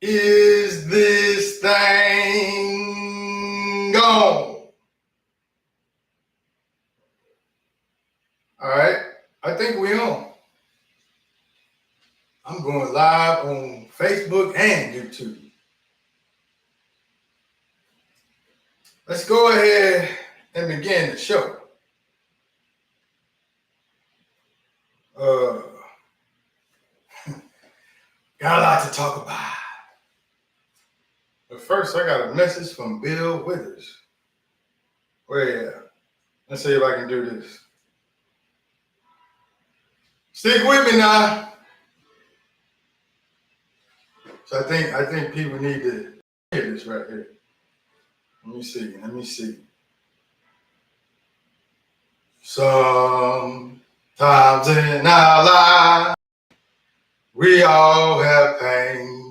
Is this thing gone? All right, I think we on. I'm going live on Facebook and YouTube. Let's go ahead and begin the show. Got a lot to talk about. But first, I got a message from Bill Withers. Where at? Let's see if I can do this. Stick with me now. So I think people need to hear this right here. Let me see. Sometimes in our lives, we all have pain.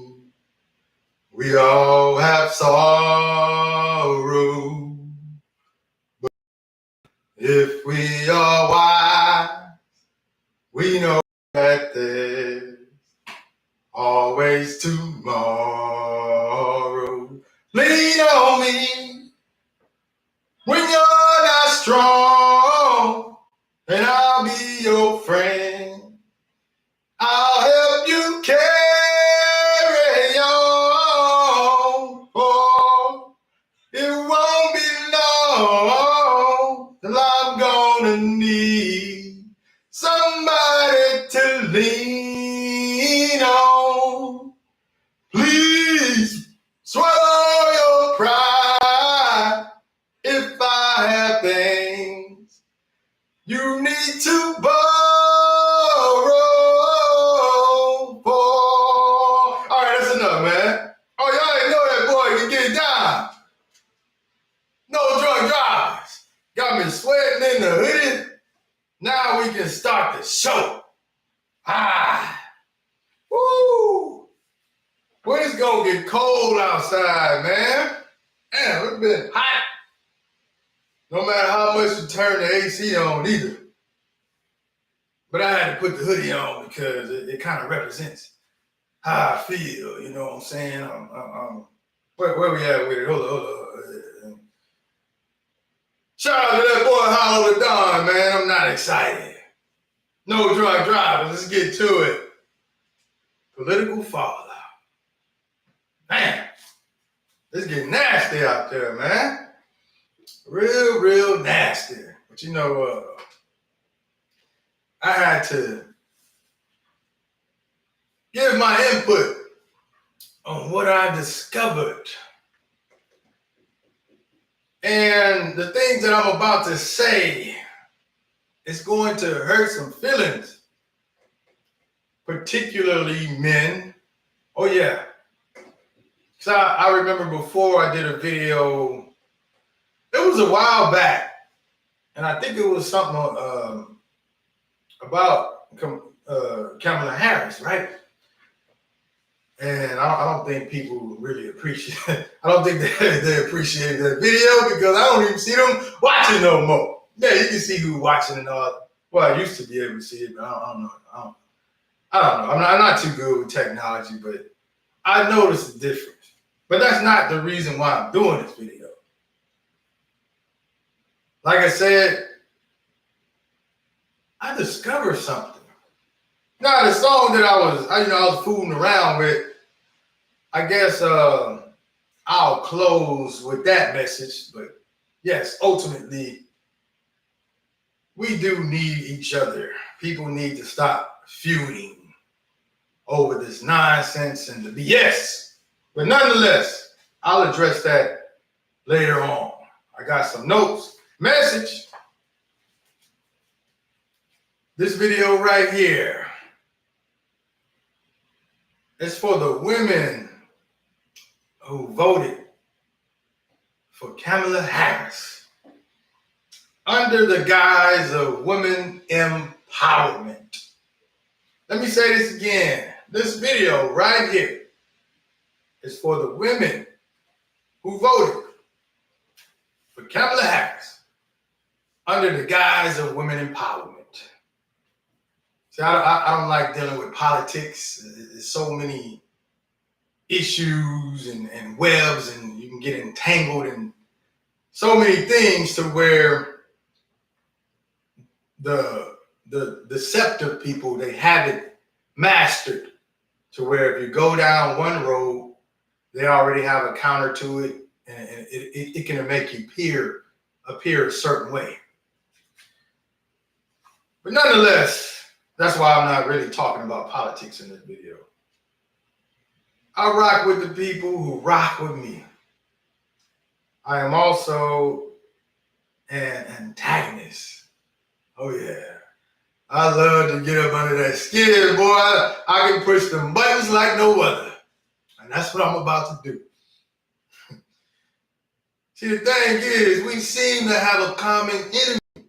We all have sorrow. But if we are wise, we know that there's always tomorrow. Lean on me when you're not strong, and I'll be your friend. I'll help you carry on. Oh, it won't be long till I'm gonna need somebody to lean on. Please swallow your pride. If I have things you need to borrow for. All right, that's enough, man. Oh, y'all ain't know that boy can get down. No drunk drives. Got me sweating in the hoodie. Now we can start the show. Woo. Well, it's gonna get cold outside, man. Damn, it's been hot. No matter how much you turn the AC on either. But I had to put the hoodie on because it kind of represents how I feel, you know what I'm saying? Where we at with it? Hold on. Shout out to that boy Hollow the Don, man. I'm not excited. No drunk drivers. Let's get to it. Political fallout. Man, it's getting nasty out there, man. Real nasty. But you know, I had to give my input on what I discovered. And the things that I'm about to say is going to hurt some feelings, particularly men. Oh, yeah. So I remember before I did a video, it was a while back, and I think it was something about Kamala Harris, right? And I don't think people really appreciate it. I don't think they appreciate that video because I don't even see them watching no more. Yeah, you can see who's watching and all. Well, I used to be able to see it, but I don't know. I'm not too good with technology, but I noticed the difference. But that's not the reason why I'm doing this video. Like I said, I discovered something. Now, the song that I was fooling around with, I guess I'll close with that message. But yes, ultimately, we do need each other. People need to stop feuding over this nonsense and the BS. But nonetheless, I'll address that later on. I got some notes. Message. This video right here is for the women who voted for Kamala Harris under the guise of women empowerment. Let me say this again. This video right here is for the women who voted for Kamala Harris under the guise of women empowerment. See, I don't like dealing with politics. There's so many issues and webs, and you can get entangled in so many things to where the deceptive people, they have it mastered to where if you go down one road, they already have a counter to it, and it can make you appear a certain way. But nonetheless, that's why I'm not really talking about politics in this video. I rock with the people who rock with me. I am also an antagonist. Oh yeah. I love to get up under that skin, boy. I can push the buttons like no other. And that's what I'm about to do. See, the thing is, we seem to have a common enemy.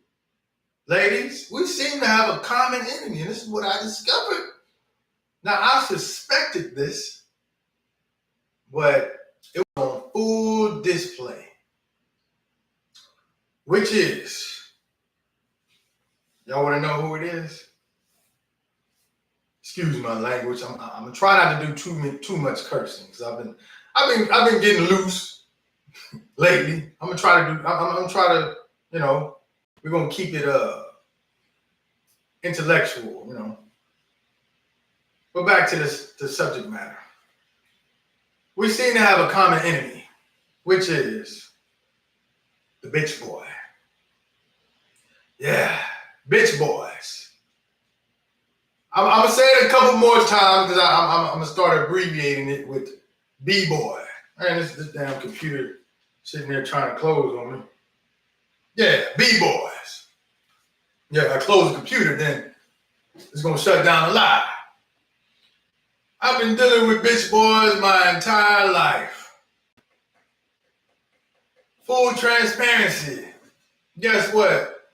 Ladies, we seem to have a common enemy, and this is what I discovered. Now, I suspected this, but it was on full display, which is, y'all want to know who it is? Excuse my language. I'm trying not to do too much cursing because I've been getting loose lately. I'm trying to, we're gonna keep it intellectual, But back to the subject matter. We seem to have a common enemy, which is the bitch boy. Yeah, bitch boys. I'm gonna say it a couple more times because I'm gonna start abbreviating it with B-boy. Man, this damn computer sitting there trying to close on me. Yeah, B-boys. Yeah, I close the computer, then it's gonna shut down the live. I've been dealing with bitch boys my entire life. Full transparency. Guess what?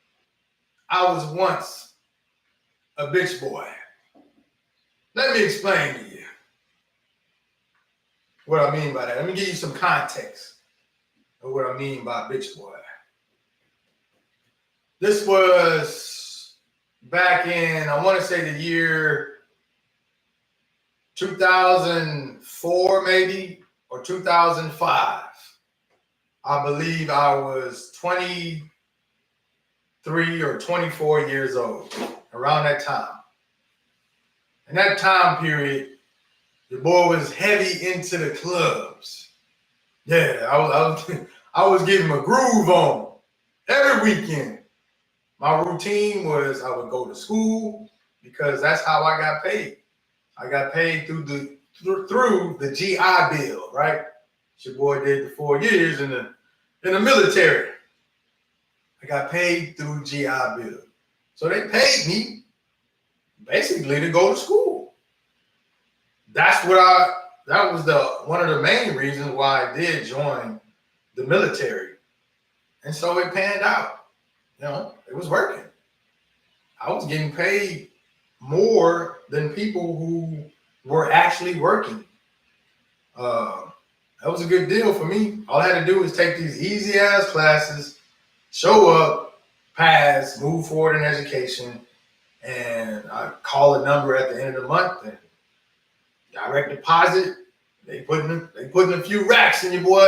I was once a bitch boy. Let me explain to you what I mean by that. Let me give you some context of what I mean by bitch boy. This was back in, I want to say the year 2004 maybe, or 2005. I believe I was 23 or 24 years old, around that time. In that time period, the boy was heavy into the clubs. Yeah, I was getting my groove on every weekend. My routine was I would go to school because that's how I got paid. I got paid through the GI Bill, right? Your boy did the 4 years in the military. I got paid through GI Bill. So they paid me basically to go to school. That was one of the main reasons why I did join the military. And so it panned out. It was working. I was getting paid more than people who were actually working. That was a good deal for me. All I had to do was take these easy ass classes, show up, pass, move forward in education, and I call a number at the end of the month and direct deposit. They putting a few racks in your boy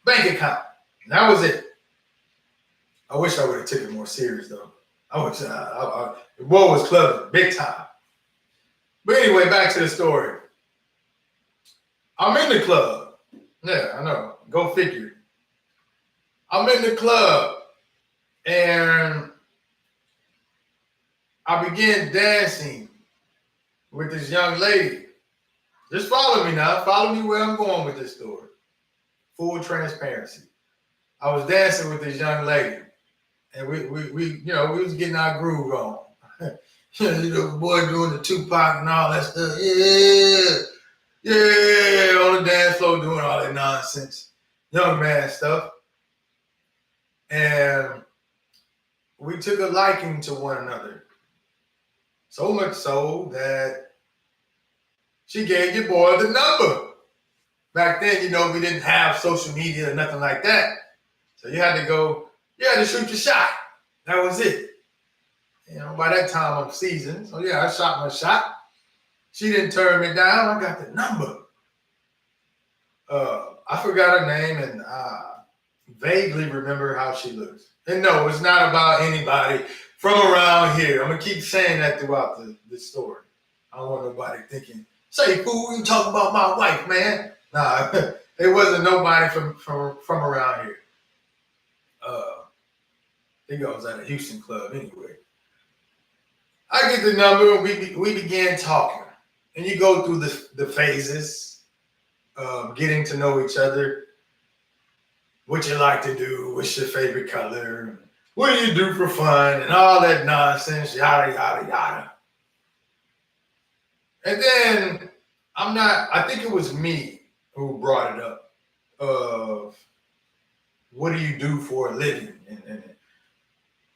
bank account. And that was it. I wish I would have taken it more serious though. The boy was clubbing big time. But anyway, back to the story. I'm in the club. Yeah, I know. Go figure. I'm in the club and I began dancing with this young lady. Just follow me now. Follow me where I'm going with this story. Full transparency. I was dancing with this young lady, and we was getting our groove on. The boy doing the Tupac and all that stuff. Yeah, on the dance floor doing all that nonsense, young man stuff. And we took a liking to one another. So much so that she gave your boy the number. Back then, we didn't have social media or nothing like that. So you had to shoot your shot. That was it. By that time I'm seasoned. So yeah, I shot my shot. She didn't turn me down. I got the number. I forgot her name, and vaguely remember how she looks. And no, it's not about anybody from around here. I'm gonna keep saying that throughout the story. I don't want nobody thinking, "Say, fool, you talking about my wife, man?" Nah, it wasn't nobody from around here. I think I was at a Houston club anyway. I get the number, and we began talking, and you go through the phases of getting to know each other. What you like to do? What's your favorite color? What do you do for fun? And all that nonsense, yada yada yada. And then I'm not. I think it was me who brought it up. Of what do you do for a living and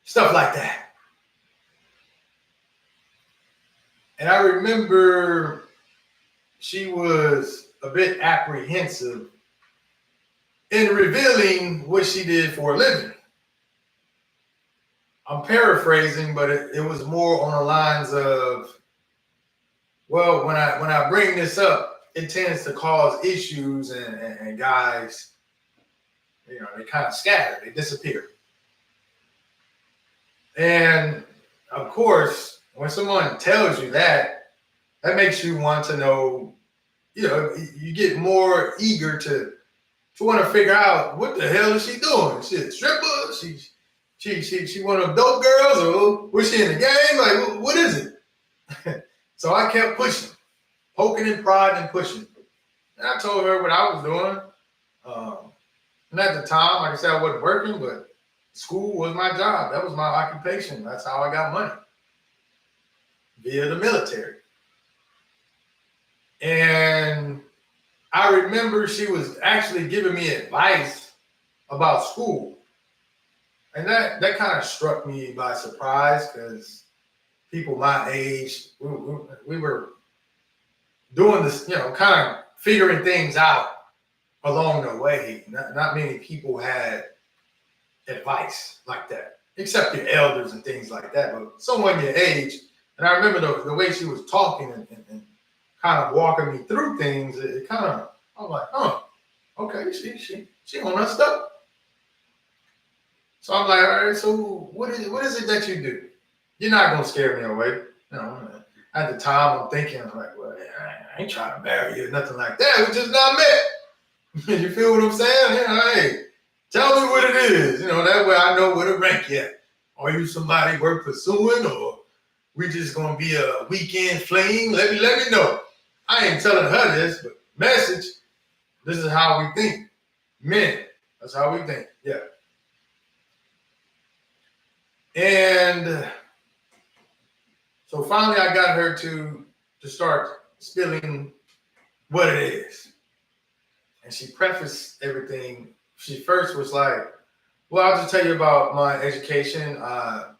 stuff like that. And I remember she was a bit apprehensive in revealing what she did for a living. I'm paraphrasing, but it was more on the lines of, well, when I bring this up, it tends to cause issues, and guys, they kind of scatter, they disappear. And of course, when someone tells you that, that makes you want to know, you get more eager to want to figure out what the hell is she doing? She a stripper? She one of them dope girls, or was she in the game? Like, what is it? So I kept pushing, poking and prodding and pushing. And I told her what I was doing. And at the time, like I said, I wasn't working, but school was my job. That was my occupation. That's how I got money, via the military. And I remember she was actually giving me advice about school. And that kind of struck me by surprise, because people my age, we were doing this, kind of figuring things out along the way. Not many people had advice like that, except your elders and things like that. But someone your age, and I remember the way she was talking and kind of walking me through things, it kind of, I'm like, okay, she on her stuff. So I'm like, all right, so what is it that you do? You're not gonna scare me away. At the time I'm thinking, I'm like, well, I ain't trying to marry you or nothing like that. We just not met. You feel what I'm saying? Hey, tell me what it is. That way I know where to rank you at. Are you somebody worth pursuing, or we just gonna be a weekend fling? Let me know. I ain't telling her this, but message, this is how we think. Men, that's how we think. Yeah. And so finally I got her to start spilling what it is. And she prefaced everything. She first was like, well, I'll just tell you about my education. I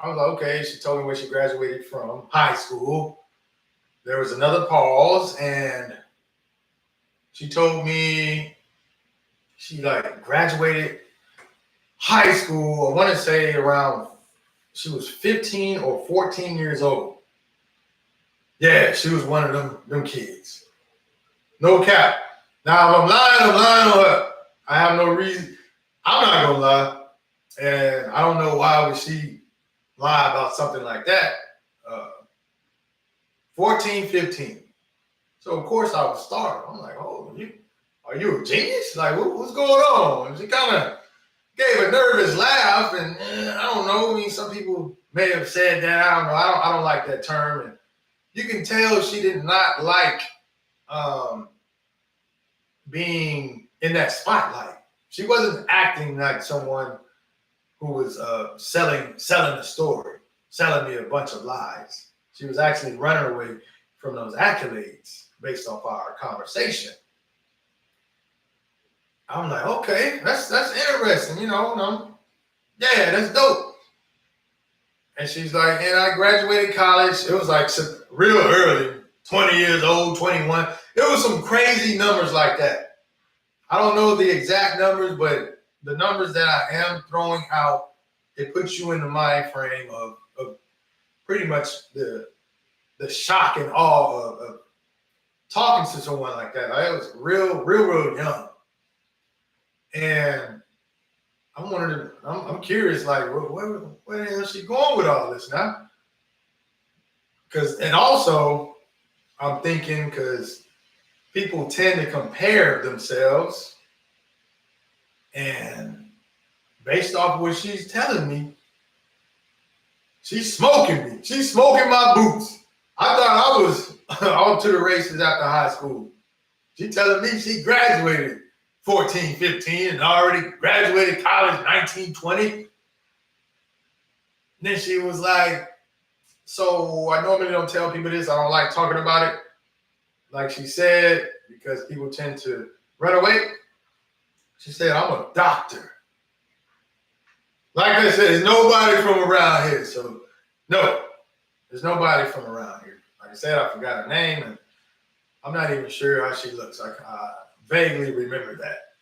was like, okay. She told me where she graduated from, high school. There was another pause, and she told me she graduated high school, I want to say around, she was 15 or 14 years old. Yeah, she was one of them kids. No cap. Now, if I'm lying on her. I have no reason. I'm not going to lie. And I don't know why would she lie about something like that. 14, 15. So, of course, I was startled. I'm like, oh, are you a genius? Like, what's going on? And she kind of gave a nervous laugh, and I don't know. I mean, some people may have said that. I don't know. I don't like that term. And you can tell she did not like being in that spotlight. She wasn't acting like someone who was selling a story, selling me a bunch of lies. She was actually running away from those accolades based off our conversation. I'm like, okay, that's interesting, yeah, that's dope. And she's like, and I graduated college. It was like real early, 20 years old, 21. It was some crazy numbers like that. I don't know the exact numbers, but the numbers that I am throwing out, it puts you in the mind frame of pretty much the shock and awe of talking to someone like that. I was real young. And I'm curious, like, where the hell is she going with all this now? And also, I'm thinking, because people tend to compare themselves, and based off of what she's telling me, she's smoking me. She's smoking my boots. I thought I was on to the races after high school. She telling me she graduated 14, 15 and already graduated college 19, 20. And then she was like, so I normally don't tell people this. I don't like talking about it. Like she said, because people tend to run away. She said, I'm a doctor. Like I said, there's nobody from around here. So, no, there's nobody from around here. Like I said, I forgot her name, and I'm not even sure how she looks. I vaguely remember that.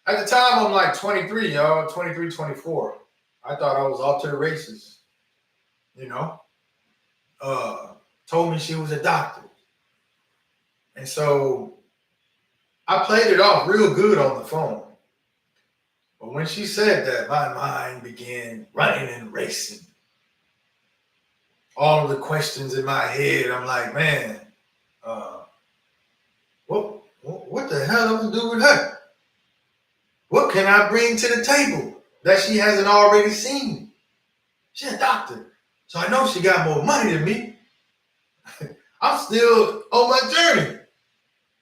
At the time, I'm like 23, y'all, 23, 24. I thought I was off to the races, you know. Told me she was a doctor. And so I played it off real good on the phone. But when she said that, my mind began running and racing. All of the questions in my head, I'm like, man, what the hell am I do with her? What can I bring to the table that she hasn't already seen? She's a doctor, so I know she got more money than me. I'm still on my journey.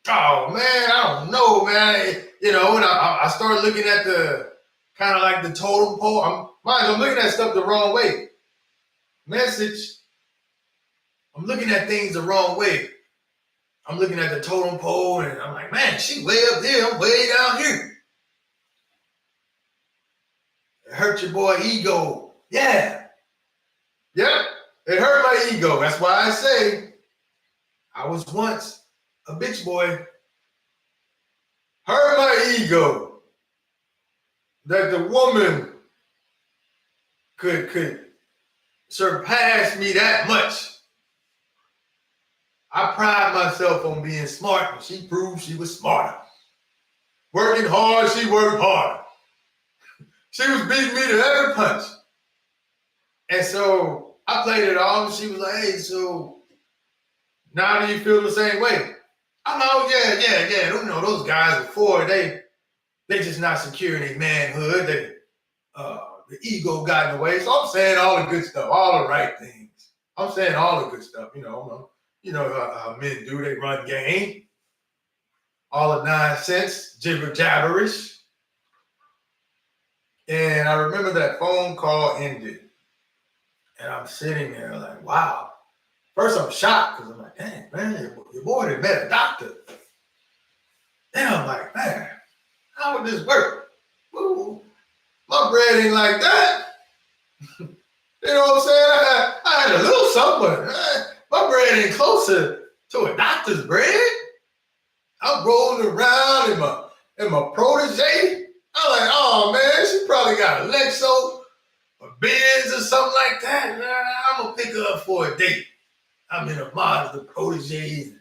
Oh, man, I don't know, man. You know, when I started looking at the kind of like the totem pole, I'm looking at stuff the wrong way. I'm looking at things the wrong way. I'm looking at the totem pole, and I'm like, man, she way up there, I'm way down here. It hurt your boy ego. Yeah. Yep. It hurt my ego. That's why I say I was once a bitch boy. Hurt my ego. That the woman could surpass me that much. I pride myself on being smart, and she proved she was smarter. Working hard, she worked harder. She was beating me to every punch. And so I played it off, and she was like, hey, so now do you feel the same way? I'm like, oh, yeah. You know, those guys before, they just not secure in their manhood. The ego got in the way. So I'm saying all the good stuff, all the right things. I'm saying all the good stuff, you know how men do. They run game. All the nonsense, jibber jabberish. And I remember that phone call ended. And I'm sitting there like, wow. First, I'm shocked because I'm like, dang, man, your boy had met a doctor. Then I'm like, man, how would this work? Ooh, my bread ain't like that. You know what I'm saying? I had a little something, but my bread ain't closer to a doctor's bread. I'm rolling around in my protege. I'm like, oh man, she probably got a Lexo, a Benz or something like that. I'm gonna pick her up for a date. I'm in a Mazda protege.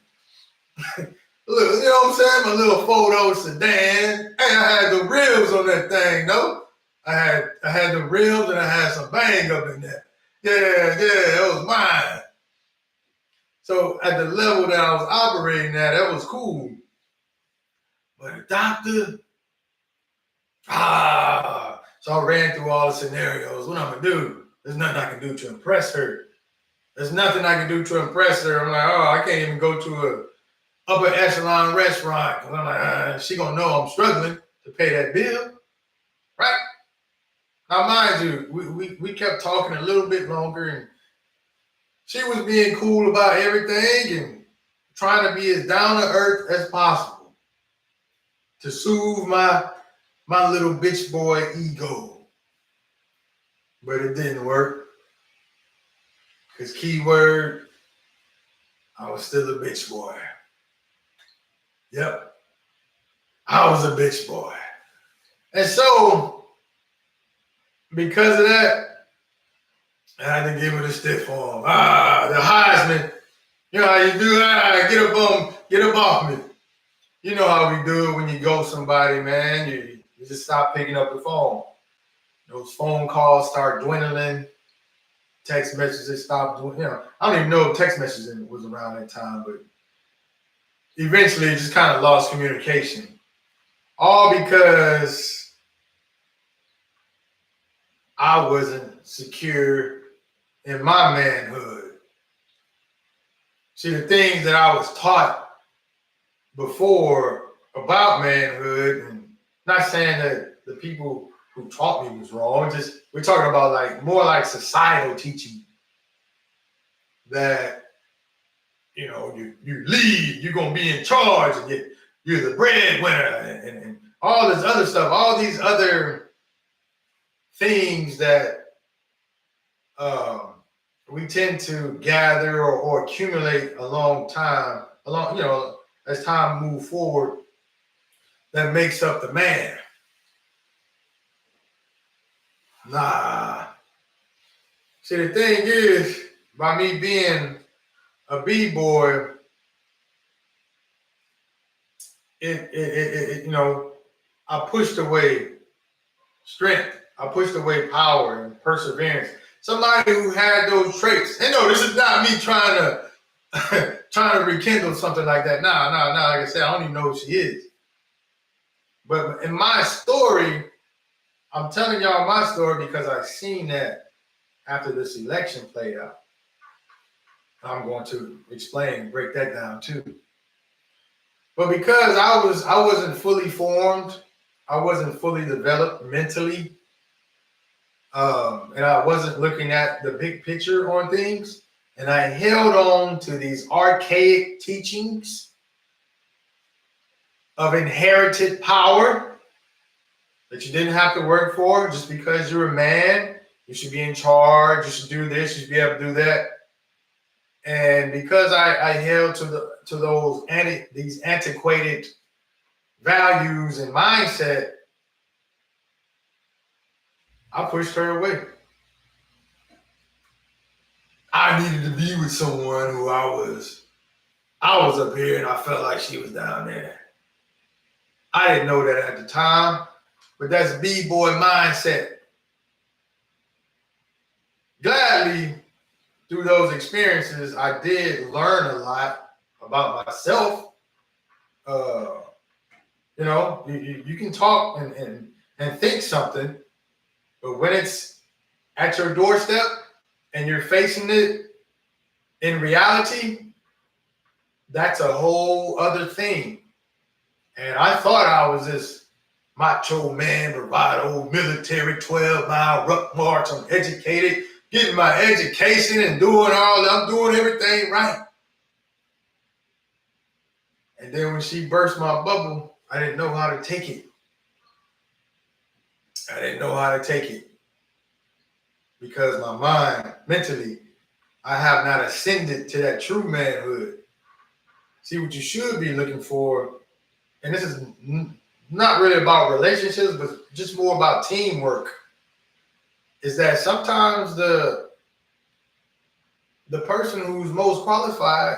Look, you know what I'm saying? My little photo sedan. Hey, I had the rims on that thing, no? I had the rims and I had some bang up in there. Yeah, that was mine. So at the level that I was operating at, that was cool. But a doctor, so I ran through all the scenarios. What I'm gonna do? There's nothing I can do to impress her. There's nothing I can do to impress her. I'm like, I can't even go to a upper echelon restaurant. Cause I'm like, she gonna know I'm struggling to pay that bill, right? Now, mind you, we kept talking a little bit longer, and she was being cool about everything and trying to be as down to earth as possible to soothe my little bitch boy ego. But it didn't work. Because keyword, I was still a bitch boy. Yep. I was a bitch boy. And so, because of that, I had to give it a stiff arm. The Heisman, you know how you do that? Get up on Get up off me. You know how we do it when you ghost somebody, man. You just stop picking up the phone. Those phone calls start dwindling. Text messages stop doing, I don't even know if text messaging was around that time, but eventually it just kind of lost communication. All because I wasn't secure in my manhood. See, the things that I was taught before about manhood, and not saying that the people who taught me was wrong, just we're talking about like more like societal teaching that you lead, you're gonna be in charge, and you're the breadwinner, and all this other stuff, all these other things that we tend to gather or accumulate as time move forward, that makes up the man. Nah. See, the thing is, by me being a B-boy, I pushed away strength. I pushed away power and perseverance. Somebody who had those traits. And no, this is not me trying to rekindle something like that. Nah. Like I said, I don't even know who she is. But in my story, I'm telling y'all my story because I've seen that after this election played out. I'm going to break that down too. But because I wasn't fully formed, I wasn't fully developed mentally, and I wasn't looking at the big picture on things, and I held on to these archaic teachings of inherited power that you didn't have to work for. Just because you're a man, you should be in charge, you should do this, you should be able to do that. And because I held to those these antiquated values and mindset, I pushed her away. I needed to be with someone who I was up here and I felt like she was down there. I didn't know that at the time, but that's B-boy mindset. Gladly, through those experiences, I did learn a lot about myself. You can talk and think something, but when it's at your doorstep and you're facing it in reality, that's a whole other thing. And I thought I was this macho man, bravado, military, 12-mile ruck march. I'm educated, getting my education and I'm doing everything right. And then when she burst my bubble, I didn't know how to take it. Because my mind, mentally, I have not ascended to that true manhood. See, what you should be looking for, and this is not really about relationships, but just more about teamwork, is that sometimes the person who's most qualified,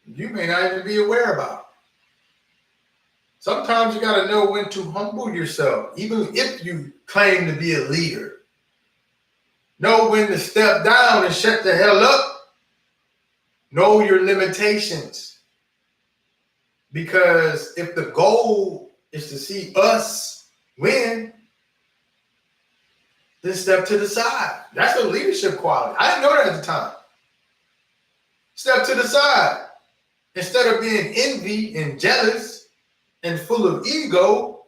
you may not even be aware about. Sometimes you got to know when to humble yourself, even if you claim to be a leader. Know when to step down and shut the hell up. Know your limitations. Because if the goal is to see us win, then step to the side. That's a leadership quality. I didn't know that at the time. Step to the side. Instead of being envy and jealous and full of ego,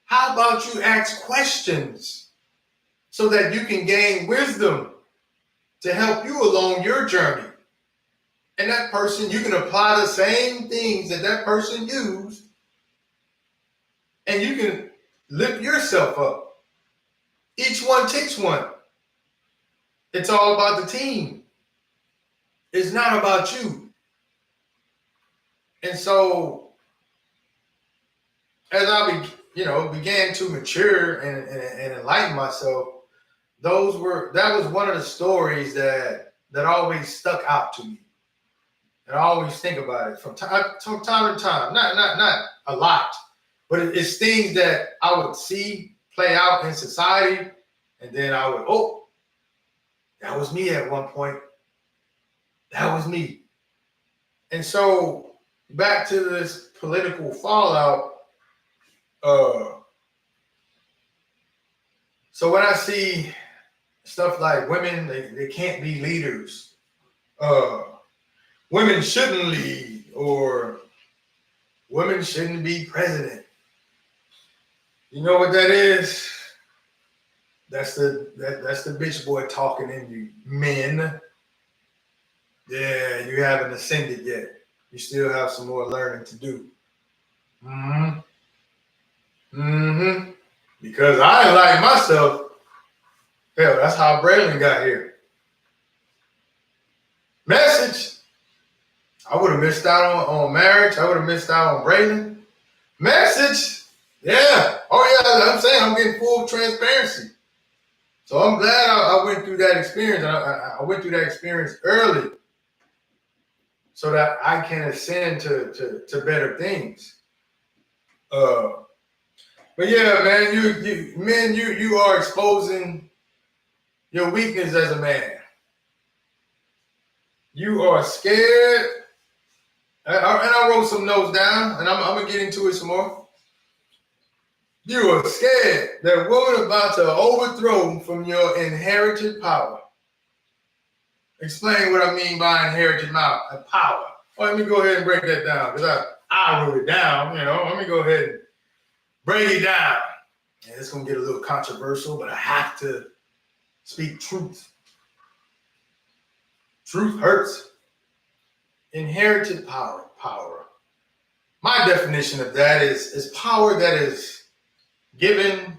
how about you ask questions so that you can gain wisdom to help you along your journey? And that person, you can apply the same things that person used, and you can lift yourself up. Each one takes one. It's all about the team. It's not about you. And so, as I began to mature and enlighten myself, that was one of the stories that always stuck out to me. And I always think about it from time to time. Not a lot, but it's things that I would see play out in society, and then I would, oh, that was me at one point. That was me. And so back to this political fallout. So when I see stuff like women, they can't be leaders. Women shouldn't lead, or women shouldn't be president. You know what that is? That's the bitch boy talking in you, men. Yeah, you haven't ascended yet. You still have some more learning to do. Because I like myself. Hell, that's how Braylon got here. Message. I would have missed out on marriage. I would have missed out on Braylon. Message. Yeah. Oh yeah, I'm saying I'm getting full transparency. So I'm glad I went through that experience. I went through that experience early, so that I can ascend to better things. But yeah, man, you are exposing your weakness as a man. You are scared, and I wrote some notes down, and I'm gonna get into it some more. You are scared that woman about to overthrow from your inherited power. Explain what I mean by inherited power. Well, let me go ahead and break that down, because I wrote it down. Let me go ahead and break it down. And it's gonna get a little controversial, but I have to speak truth. Truth hurts. Inherited power. My definition of that is power that is given,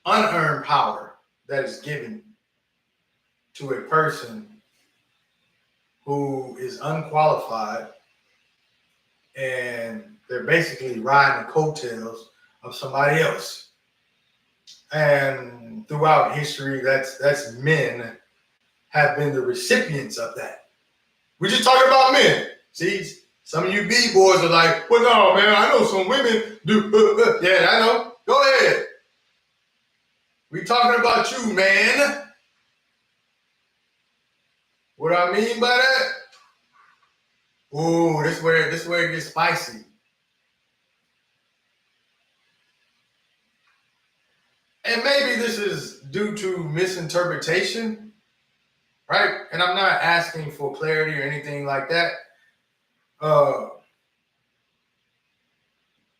unearned power that is given to a person who is unqualified, and they're basically riding the coattails of somebody else. And throughout history, that's men have been the recipients of that. We're just talking about men. See, some of you B-boys are like, well, no, man, I know some women do. Yeah, I know. Go ahead. We're talking about you, man. What I mean by that? Ooh, this where it gets spicy. And maybe this is due to misinterpretation, right? And I'm not asking for clarity or anything like that.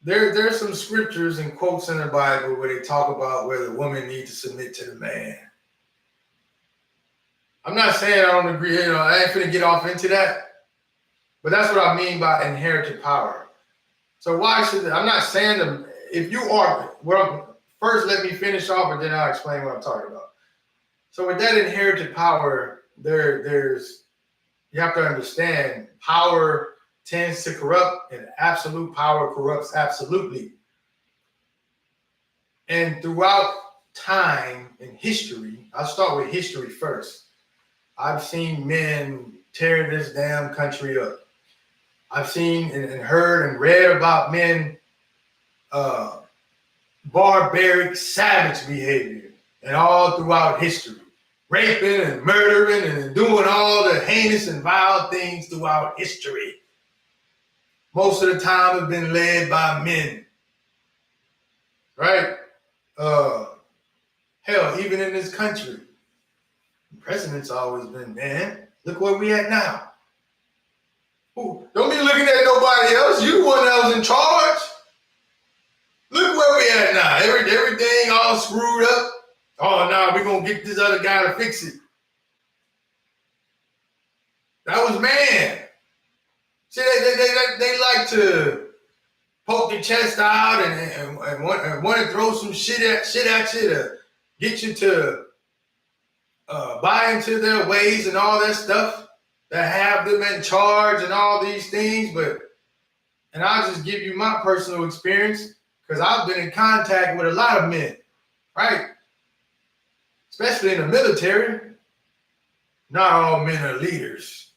There's some scriptures and quotes in the Bible where they talk about where the woman needs to submit to the man. I'm not saying I don't agree. I ain't finna get off into that. But that's what I mean by inherited power. So I'm not saying that if you are, first let me finish off and then I'll explain what I'm talking about. So with that inherited power, there's you have to understand power tends to corrupt, and absolute power corrupts absolutely. And throughout time and history, I'll start with history first. I've seen men tear this damn country up. I've seen and heard and read about men barbaric, savage behavior, and all throughout history, raping and murdering and doing all the heinous and vile things throughout history. Most of the time have been led by men, right? Hell, even in this country, the president's always been man. Look where we at now. Ooh, don't be looking at nobody else. You the one that was in charge. Look where we at now. Everything all screwed up. Oh, no, we're going to get this other guy to fix it. That was man. See, they like to poke their chest out and want to throw some shit at you to get you to buy into their ways and all that stuff, that have them in charge and all these things. And I'll just give you my personal experience, because I've been in contact with a lot of men, right? Especially in the military. Not all men are leaders.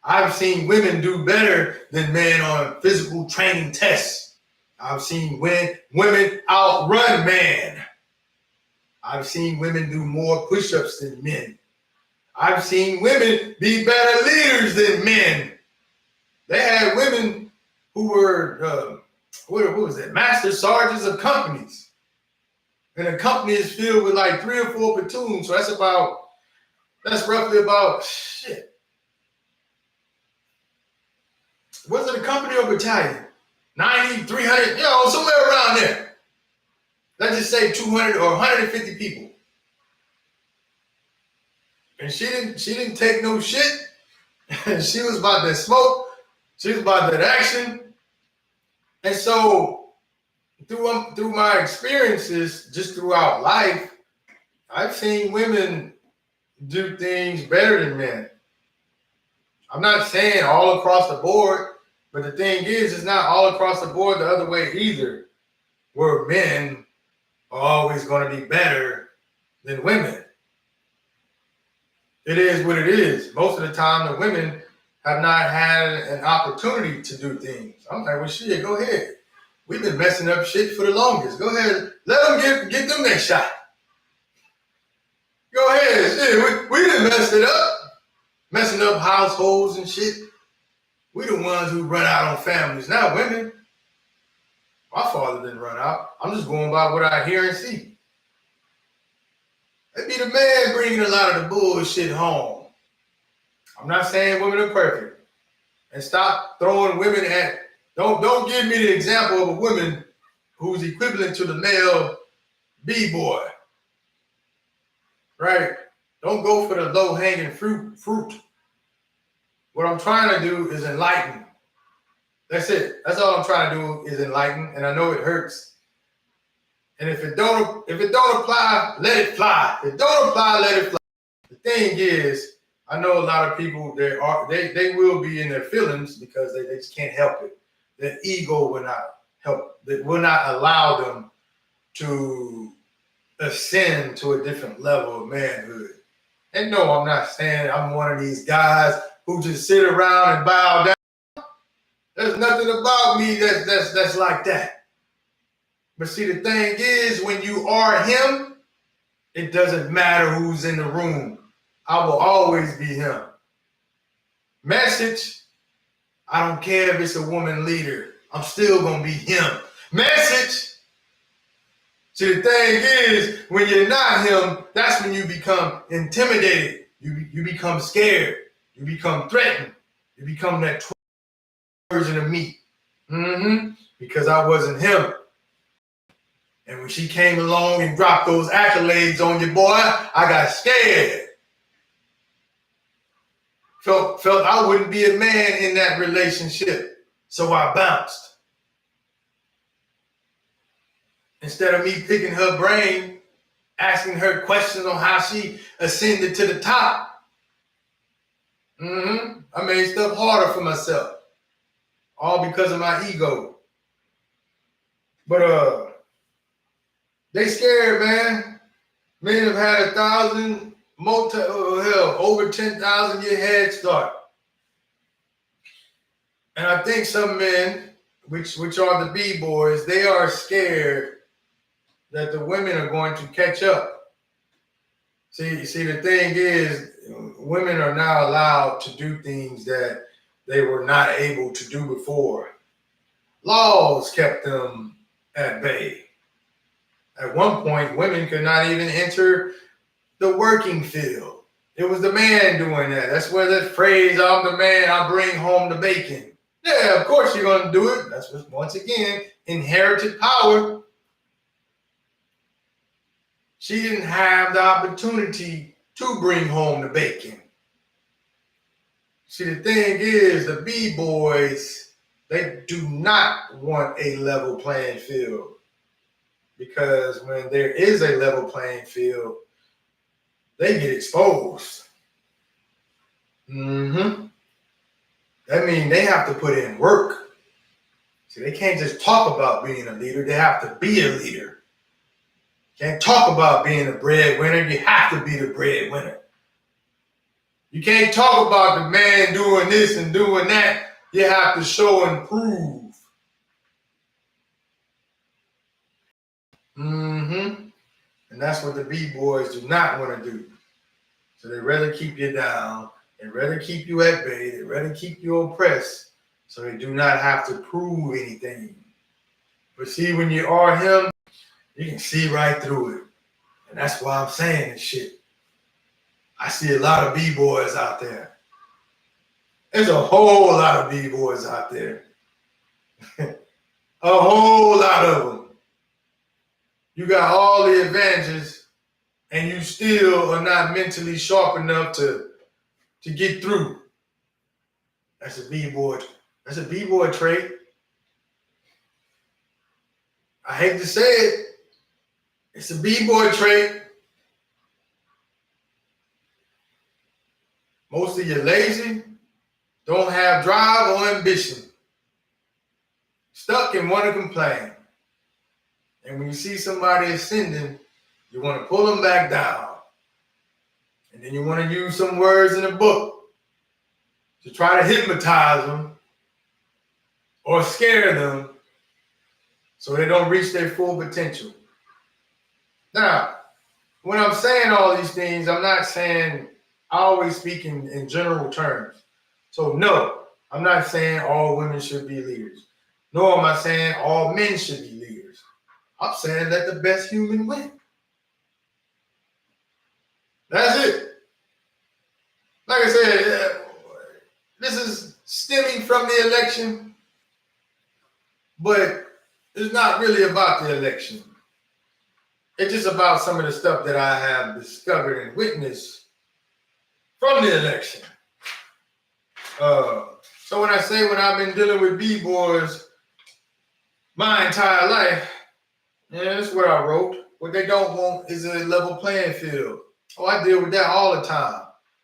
I've seen women do better than men on physical training tests. I've seen women outrun men. I've seen women do more push-ups than men. I've seen women be better leaders than men. They had women who were, what was that, master sergeants of companies. And a company is filled with like 3 or 4 platoons. So that's roughly about, was it a company or battalion? 90, 300, somewhere around there. Let's just say 200 or 150 people. And she didn't take no shit. She was about that smoke. She was about that action. And so through my experiences just throughout life, I've seen women do things better than men. I'm not saying all across the board, but the thing is, it's not all across the board the other way either, where men are always going to be better than women. It is what it is. Most of the time, the women have not had an opportunity to do things. I'm like, well, shit, go ahead. We've been messing up shit for the longest. Go ahead. Let them get them that shot. Go ahead. Shit, we done messed it up. Messing up households and shit. We the ones who run out on families. Not women. My father didn't run out. I'm just going by what I hear and see. It be the man bringing a lot of the bullshit home. I'm not saying women are perfect. And stop throwing women at, don't give me the example of a woman who's equivalent to the male B-boy. Right? Don't go for the low-hanging fruit. What I'm trying to do is enlighten. That's it. That's all I'm trying to do is enlighten. And I know it hurts. And if it don't apply, let it fly. If it don't apply, let it fly. The thing is, I know a lot of people they will be in their feelings because they just can't help it. Their ego will not help. It will not allow them to ascend to a different level of manhood. And no, I'm not saying I'm one of these guys who just sit around and bow down. There's nothing about me that's like that. But see, the thing is, when you are him, it doesn't matter who's in the room. I will always be him. Message, I don't care if it's a woman leader. I'm still going to be him. Message. See, the thing is, when you're not him, that's when you become intimidated. You become scared. You become threatened. You become that version of me. Because I wasn't him. And when she came along and dropped those accolades on you, boy, I got scared. Felt I wouldn't be a man in that relationship. So I bounced. Instead of me picking her brain, asking her questions on how she ascended to the top. I made stuff harder for myself. All because of my ego. But they scared, man. Men have had 1,000, over 10,000 year head start. And I think some men, which are the B-boys, they are scared that the women are going to catch up. See, the thing is, women are now allowed to do things that they were not able to do before. Laws kept them at bay. At one point, women could not even enter the working field. It was the man doing that. That's where that phrase, I'm the man, I bring home the bacon. Yeah, of course you're going to do it. That's once again, inherited power. She didn't have the opportunity to bring home the bacon. See, the thing is, the B-boys, they do not want a level playing field. Because when there is a level playing field, they get exposed. That means they have to put in work. See, they can't just talk about being a leader. They have to be a leader. Can't talk about being a breadwinner. You have to be the breadwinner. You can't talk about the man doing this and doing that. You have to show and prove. And that's what the B-boys do not want to do. So they rather keep you down. They rather keep you at bay. They rather keep you oppressed. So they do not have to prove anything. But see, when you are him, you can see right through it. And that's why I'm saying this shit. I see a lot of B-boys out there. There's a whole lot of B-boys out there. A whole lot of them. You got all the advantages, and you still are not mentally sharp enough to get through. That's a B-boy. That's a B-boy trait. I hate to say it. It's a B-boy trait. Most of you lazy, don't have drive or ambition, stuck and want to complain. And when you see somebody ascending, you want to pull them back down. And then you want to use some words in the book to try to hypnotize them or scare them so they don't reach their full potential. Now, when I'm saying all these things, I'm not saying, I always speak in general terms. So no, I'm not saying all women should be leaders. Nor am I saying all men should be leaders. I'm saying let the best human win. That's it. Like I said, this is stemming from the election, but it's not really about the election. It's just about some of the stuff that I have discovered and witnessed from the election. So when I say when I've been dealing with B-boys my entire life, that's what I wrote. What they don't want is a level playing field. Oh, I deal with that all the time.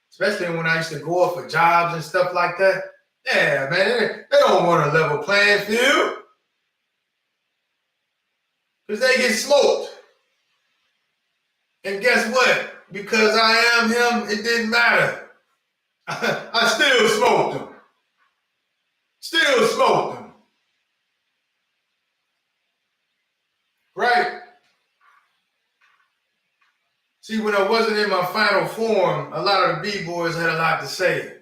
Especially when I used to go up for jobs and stuff like that. Yeah, man, they don't want a level playing field. Because they get smoked. And guess what? Because I am him, it didn't matter. I still smoked him. Still smoked him. Right? See, when I wasn't in my final form, a lot of the B-boys had a lot to say.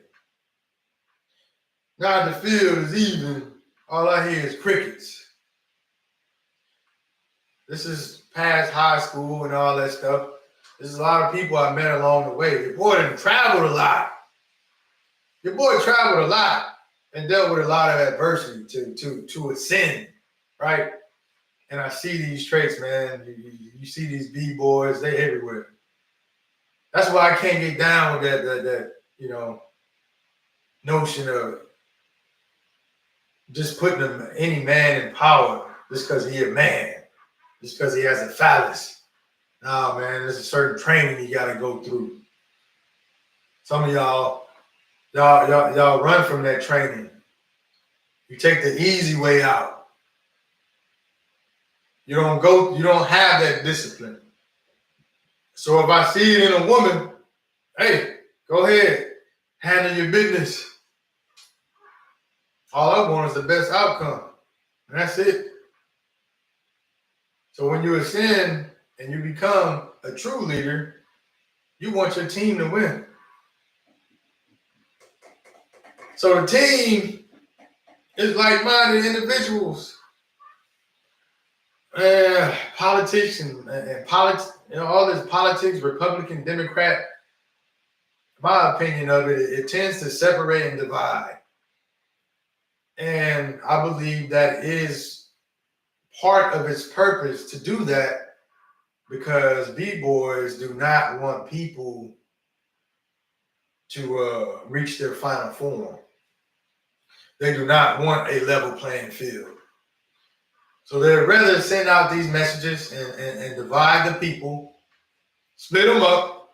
Now the field is even, all I hear is crickets. This is past high school and all that stuff. There's a lot of people I met along the way. Your boy done traveled a lot. Your boy traveled a lot and dealt with a lot of adversity to ascend, right? And I see these traits, man. You see these B-boys, they everywhere. That's why I can't get down with that notion of just putting any man in power just because he a man, just because he has a phallus. No, man, there's a certain training you got to go through. Some of y'all run from that training. You take the easy way out. You don't have that discipline. So if I see it in a woman, hey, go ahead, handle your business. All I want is the best outcome. And that's it. So when you ascend and you become a true leader, you want your team to win. So the team is like-minded individuals. Politics and politics, all this politics, Republican, Democrat, my opinion of it, it tends to separate and divide. And I believe that is part of its purpose to do that because B-boys do not want people to reach their final form. They do not want a level playing field. So they'd rather send out these messages and divide the people, split them up,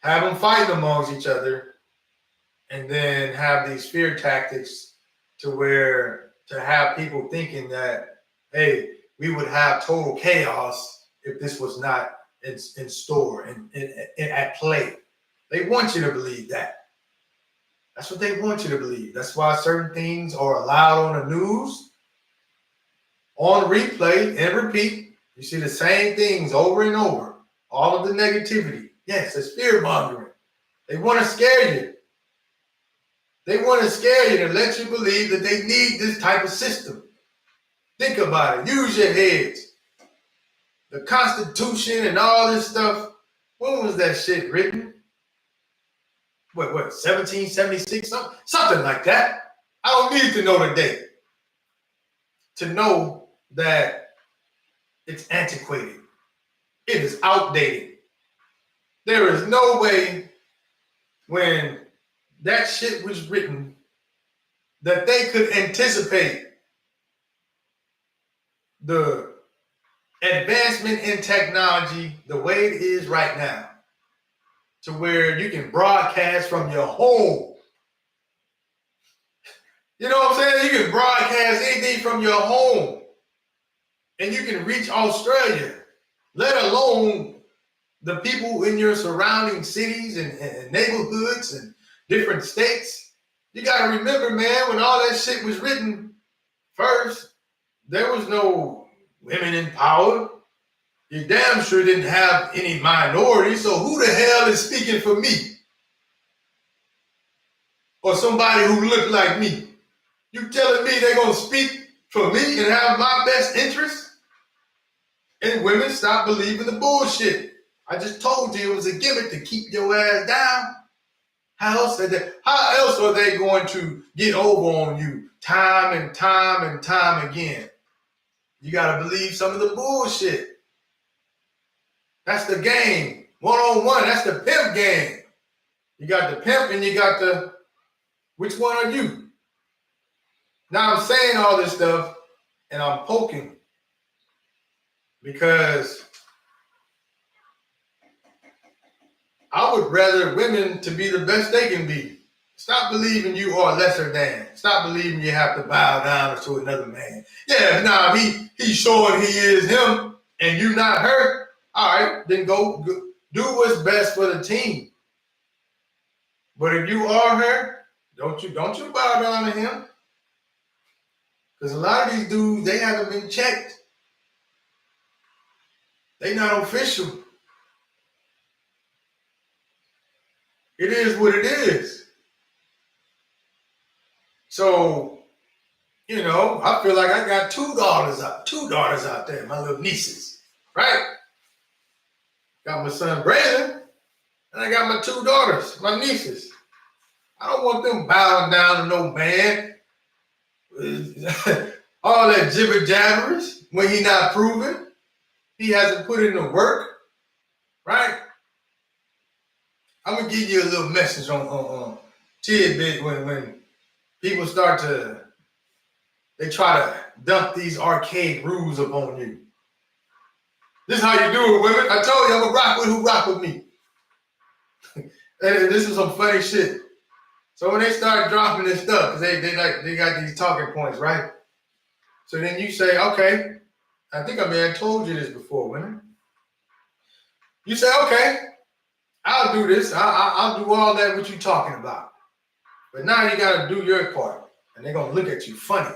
have them fighting amongst each other, and then have these fear tactics to have people thinking that, hey, we would have total chaos if this was not in store and at play. They want you to believe that. That's what they want you to believe. That's why certain things are allowed on the news, on replay, and repeat. You see the same things over and over. All of the negativity. Yes, it's fear mongering. They want to scare you. They want to scare you to let you believe that they need this type of system. Think about it. Use your heads. The Constitution and all this stuff. When was that shit written? What, 1776? Something like that. I don't need to know the date to know that it's antiquated. It is outdated. There is no way when that shit was written that they could anticipate the advancement in technology the way it is right now, to where you can broadcast from your home. You know what I'm saying? You can broadcast anything from your home, and you can reach Australia, let alone the people in your surrounding cities and neighborhoods and different states. You got to remember, man, when all that shit was written first, there was no women in power. You damn sure didn't have any minorities, so who the hell is speaking for me? Or somebody who looked like me? You telling me they're going to speak for me and have my best interest? And women, stop believing the bullshit. I just told you it was a gimmick to keep your ass down. How else are they going to get over on you time and time and time again? You got to believe some of the bullshit. That's the game. One-on-one, that's the pimp game. You got the pimp and you got the, which one are you? Now I'm saying all this stuff and I'm poking because I would rather women to be the best they can be. Stop believing you are lesser than. Stop believing you have to bow down to another man. Yeah, nah, he's showing he is him and you not her. All right, then go do what's best for the team. But if you are her, don't you bow down to him. Because a lot of these dudes, they haven't been checked. They not official. It is what it is. So, you know, I feel like I got two daughters out there, my little nieces, right? Got my son Braylon, and I got my two daughters, my nieces. I don't want them bowing down to no man. All that jibber jabbers when he not proven. He hasn't put in the work, right? I'm gonna give you a little message on tidbit when people start to, they try to dump these archaic rules upon you. This is how you do it, women. I told you I'm gonna rock with who rock with me. And this is some funny shit. So when they start dropping this stuff, because they got these talking points, right? So then you say, okay, I think I may have told you this before, women. You say, okay, I'll do this. I'll do all that what you talking about. But now you got to do your part. And they're going to look at you funny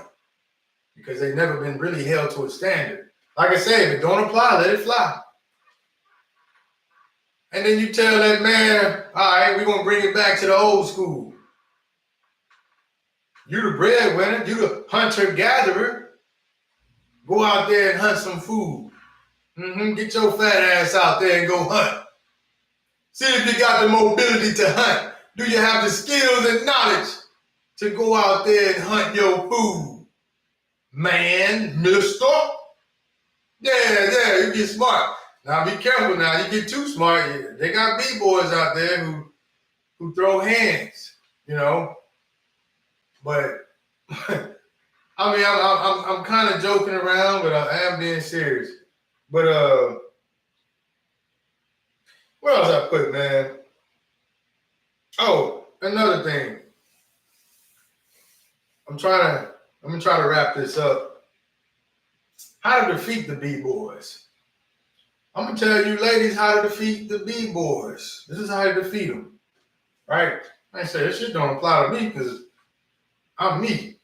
because they've never been really held to a standard. Like I said, if it don't apply, let it fly. And then you tell that man, all right, we're going to bring it back to the old school. You the breadwinner, you the hunter-gatherer. Go out there and hunt some food. Get your fat ass out there and go hunt. See if you got the mobility to hunt. Do you have the skills and knowledge to go out there and hunt your food? Man, mister. Yeah, you get smart. Now be careful now. You get too smart. They got B-boys out there who throw hands, you know. But I mean, I'm kind of joking around, but I am being serious. But what else I put, man? Oh, another thing. I'm gonna try to wrap this up. How to defeat the B-boys. I'm gonna tell you ladies how to defeat the B-boys. This is how to defeat them. right? I say this shit don't apply to me because I'm me.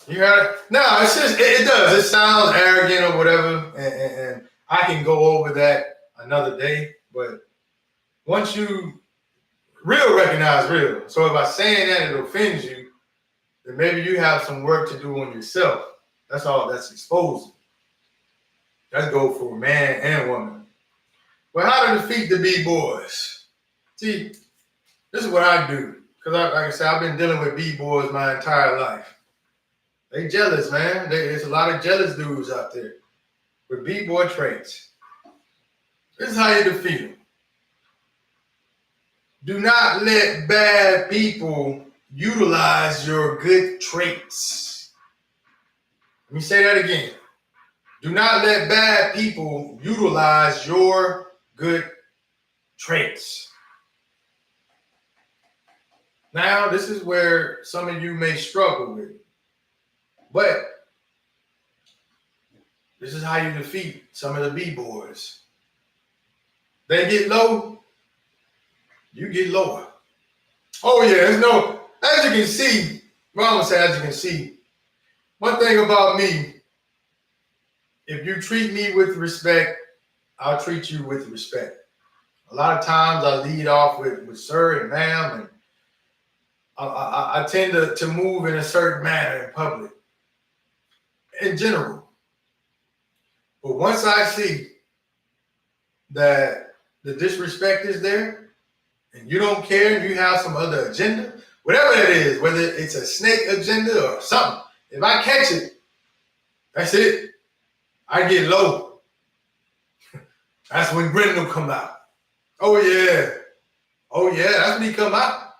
You got it? No, it's just it does. It sounds arrogant or whatever, and I can go over that another day. But once you real recognize real, so if I'm saying that it offends you, then maybe you have some work to do on yourself. That's all that's exposing. That's go for man and woman. Well, how to defeat the B-boys? See, this is what I do. Because like I said, I've been dealing with B-boys my entire life. They jealous, man. There's a lot of jealous dudes out there with B-boy traits. This is how you defeat them. Do not let bad people utilize your good traits. Let me say that again. Do not let bad people utilize your good traits. Now, this is where some of you may struggle with. But this is how you defeat some of the B-boys. They get low, you get lower. Oh yeah, there's no, as you can see, well, I'm gonna say as you can see, one thing about me, if you treat me with respect, I'll treat you with respect. A lot of times I lead off with sir and ma'am, and I tend to move in a certain manner in public, in general. But once I see that the disrespect is there, and you don't care, and you have some other agenda, whatever it is, whether it's a snake agenda or something, if I catch it, that's it. I get low. That's when Brendan will come out. Oh yeah. Oh yeah, that's when he come out.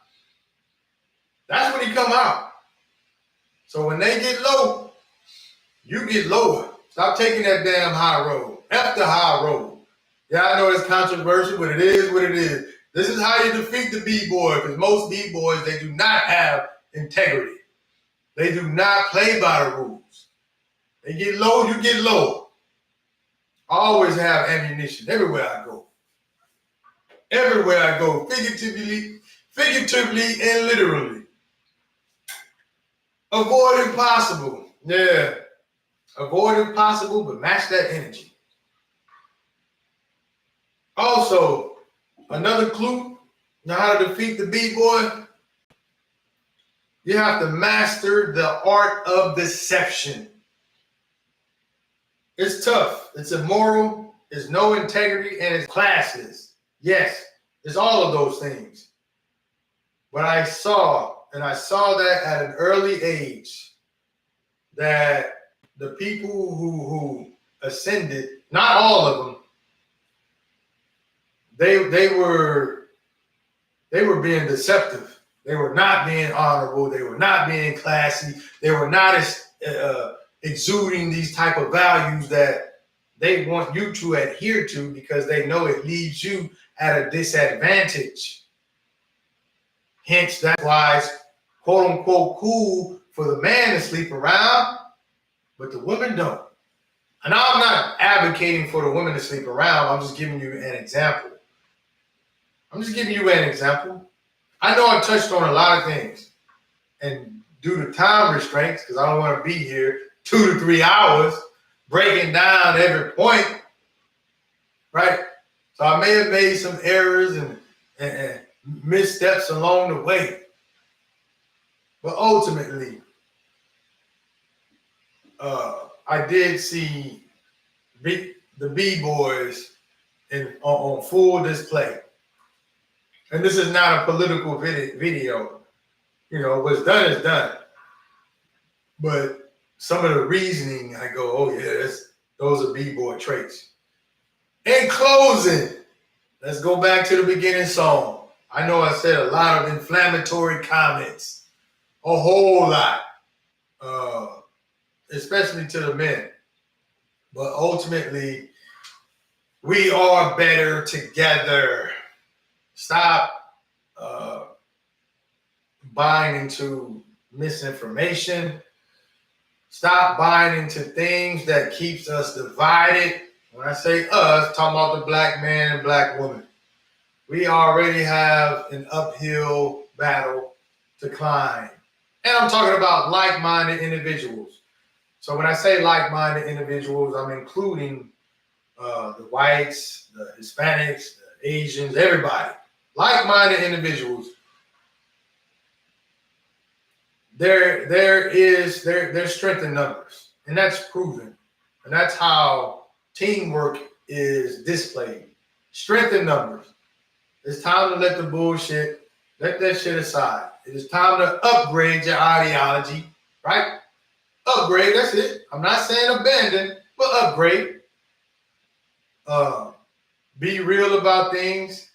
That's when he come out. So when they get low, you get lower. Stop taking that damn high road. F the high road. Yeah, I know it's controversial, but it is what it is. This is how you defeat the B-boy, because most B-boys, they do not have integrity. They do not play by the rules. They get low, you get low. I always have ammunition everywhere I go. Everywhere I go, figuratively and literally. Avoid impossible. Yeah. Avoid impossible, but match that energy. Also, another clue, now how to defeat the B-boy, you have to master the art of deception. It's tough. It's immoral. It's no integrity, and it's classless. Yes, it's all of those things. But I saw that at an early age, that the people who ascended, not all of them, they were being deceptive. They were not being honorable. They were not being classy. They were not exuding these type of values that they want you to adhere to, because they know it leaves you at a disadvantage. Hence, that's why it's quote unquote cool for the man to sleep around, but the women don't. And I'm not advocating for the women to sleep around. I'm just giving you an example. I know I touched on a lot of things, and due to time restraints, because I don't want to be here 2 to 3 hours breaking down every point, right? So I may have made some errors and missteps along the way. But ultimately, I did see the B-boys on full display. And this is not a political video. You know, what's done is done. But some of the reasoning, I go, oh yeah, those are B-boy traits. In closing, let's go back to the beginning song. I know I said a lot of inflammatory comments, a whole lot, especially to the men. But ultimately, we are better together. Stop buying into misinformation. Stop buying into things that keeps us divided. When I say us, I'm talking about the black man and black woman. we already have an uphill battle to climb. And I'm talking about like-minded individuals. So when I say like-minded individuals, I'm including the whites, the Hispanics, the Asians, everybody. Like-minded individuals. There's strength in numbers, and that's proven, and that's how teamwork is displayed. Strength in numbers. It's time to let the bullshit, let that shit aside. It is time to upgrade your ideology, right? Upgrade, that's it. I'm not saying abandon, but upgrade. Uh, be real about things.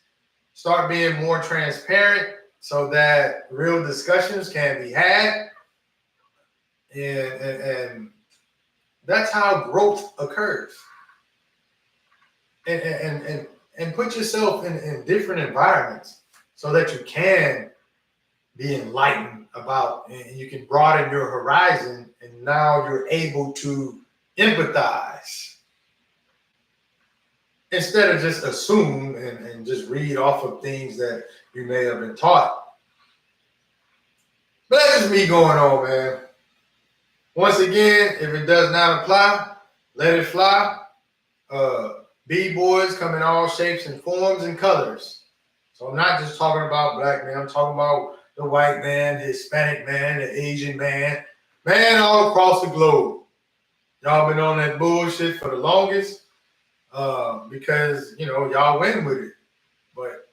Start being more transparent so that real discussions can be had. And that's how growth occurs. And put yourself in different environments so that you can be enlightened about, and you can broaden your horizon, and now you're able to empathize instead of just assume and just read off of things that you may have been taught. But that's just me going on, man. Once again, if it does not apply, let it fly. B-boys come in all shapes and forms and colors. So I'm not just talking about black man. I'm talking about the white man, the Hispanic man, the Asian man, man all across the globe. Y'all been on that bullshit for the longest because, you know, y'all win with it. But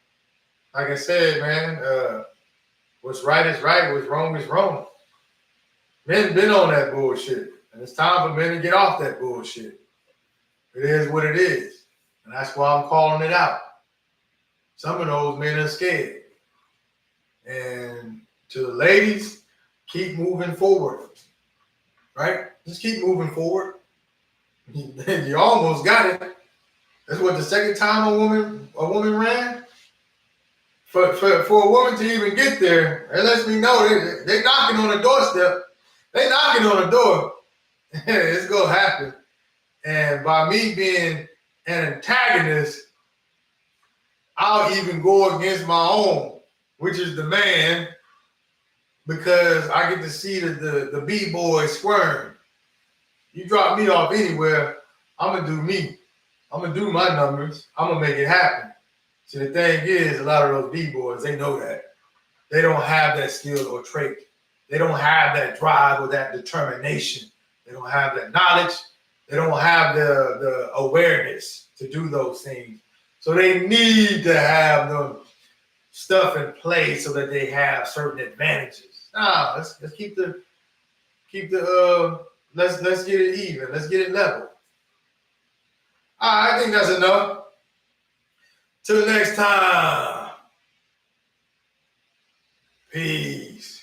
like I said, man, what's right is right, what's wrong is wrong. Men been on that bullshit, and it's time for men to get off that bullshit. It is what it is, and that's why I'm calling it out. Some of those men are scared. And to the ladies, keep moving forward, right? Just keep moving forward. You almost got it. That's what the second time a woman ran. For a woman to even get there, it lets me know they knocking on the doorstep. They knocking on the door. It's gonna happen. And by me being an antagonist, I'll even go against my own, which is the man, because I get to see the B-boy squirm. You drop me off anywhere, I'm gonna do me. I'm gonna do my numbers. I'm gonna make it happen. See, the thing is, a lot of those B-boys, they know that. They don't have that skill or trait. They don't have that drive or that determination. They don't have that knowledge. They don't have the awareness to do those things. So they need to have the stuff in place so that they have certain advantages. Nah, let's keep the let's get it even. Let's get it level. All right, I think that's enough. Till next time. Peace.